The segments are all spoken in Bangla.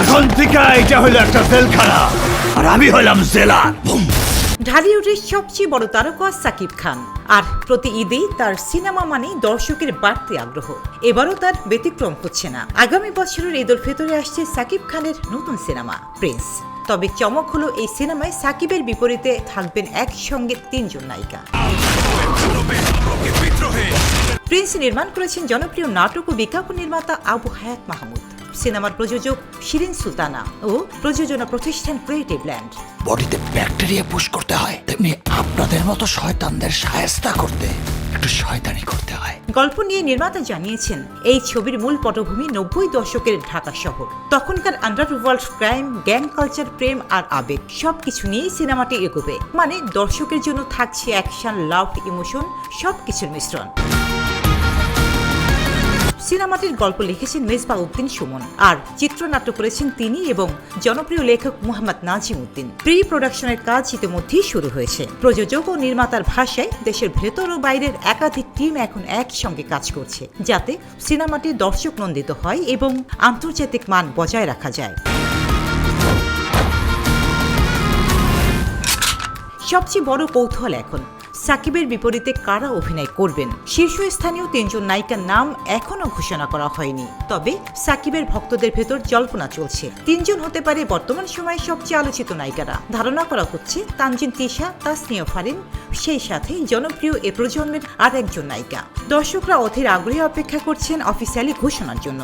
এখন থেকে এটা হলো একটা জেলখানা, আর আমি হলাম জেলার। ঢালিউডের সবচেয়ে বড় তারকা সাকিব খান, আর প্রতি ঈদেই তার সিনেমা মানে দর্শকের বাড়তি আগ্রহ। এবারও তার ব্যতিক্রম হচ্ছে না। আগামী বছরের ঈদ উল ফিতরে আসছে সাকিব খানের নতুন সিনেমা প্রিন্স। তবে চমক হলো এই সিনেমায় সাকিবের বিপরীতে থাকবেন একসঙ্গে 3 জন নায়িকা। প্রিন্স নির্মাণ করেছেন জনপ্রিয় নাটক ও বিজ্ঞাপন নির্মাতা আবু হায়াত মাহমুদ। সিনেমার প্রযোজক শিরিন সুলতানা ও প্রযোজনা প্রতিষ্ঠান ক্রিয়েটিভ ল্যান্ড। বডিতে ব্যাকটেরিয়া পুশ করতে হয়, তেমনি আপনাদের মতো শয়তানদের শায়েস্তা করতে একটু শয়তানি করতে হয়। গল্প নিয়ে নির্মাতা জানিয়েছেন, এই ছবির মূল পটভূমি 90 দশকের ঢাকা শহর। তখনকার আন্ডারওয়ার্ল্ড, ক্রাইম, গ্যাং কালচার, প্রেম আর আবেগ সবকিছু নিয়েই সিনেমাটি এগোবে। মানে দর্শকের জন্য থাকছে অ্যাকশন, লাভ, ইমোশন সবকিছুর মিশ্রণ। সিনেমাটির গল্প লিখেছেন মেজবাহ উদ্দিন সুমন, আর চিত্রনাট্য করেছেন তিনি এবং জনপ্রিয় লেখক মোহাম্মদ নাজিম উদ্দিন। প্রি প্রোডাকশনের কাজ ইতিমধ্যেই শুরু হয়েছে। প্রযোজক ও নির্মাতার ভাষায় দেশের ভেতর ও বাইরের একাধিক টিম এখন একসঙ্গে কাজ করছে, যাতে সিনেমাটি দর্শক নন্দিত হয় এবং আন্তর্জাতিক মান বজায় রাখা যায়। সবচেয়ে বড় কৌতূহল এখন সাকিবের বিপরীতে কারা অভিনয় করবেন। শীর্ষস্থানীয় 3 জন নায়িকার নাম এখনো ঘোষণা করা হয়নি, তবে সাকিবের ভক্তদের ভেতর জল্পনা চলছে 3 জন হতে পারে বর্তমান সময়ে সবচেয়ে আলোচিত নায়িকারা। ধারণা করা হচ্ছে তানজিন তিশা, তাসনিয়া ফারিন, সেই সাথে জনপ্রিয় এ প্রজন্মের আর একজন নায়িকা। দর্শকরা অধীর আগ্রহে অপেক্ষা করছেন অফিসিয়ালি ঘোষণার জন্য।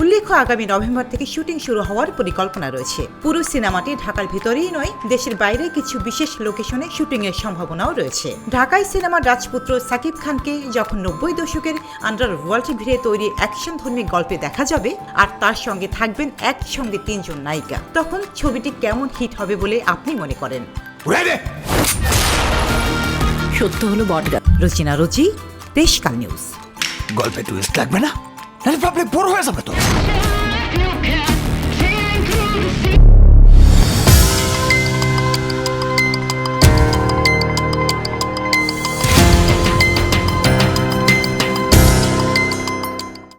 উল্লেখ্য, আগামী নভেম্বর থেকে শুটিং শুরু হওয়ার পরিকল্পনা রয়েছে। পুরো সিনেমাটি ঢাকার ভিতরেই নয়, দেশের বাইরে কিছু বিশেষ লোকেশনে শুটিং এর সম্ভাবনাও রয়েছে। ঢাকায় সিনেমার রাজপুত্র সাকিব খানকে যখন 90 দশকের আন্ডারওয়ার্ল্ড ঘিরে তৈরি অ্যাকশন ধর্মী গল্পে দেখা যাবে, আর তার সঙ্গে থাকবেন একসঙ্গে 3 জন নায়িকা, তখন ছবিটি কেমন হিট হবে বলে আপনি মনে করেন? সত্য হলো বটগাছ। রচিনা রুচি, দেশকাল নিউজ। গল্পে টুইস্ট লাগবে না, নাহলে প্রবলেম বড় হয়ে যাবে তো।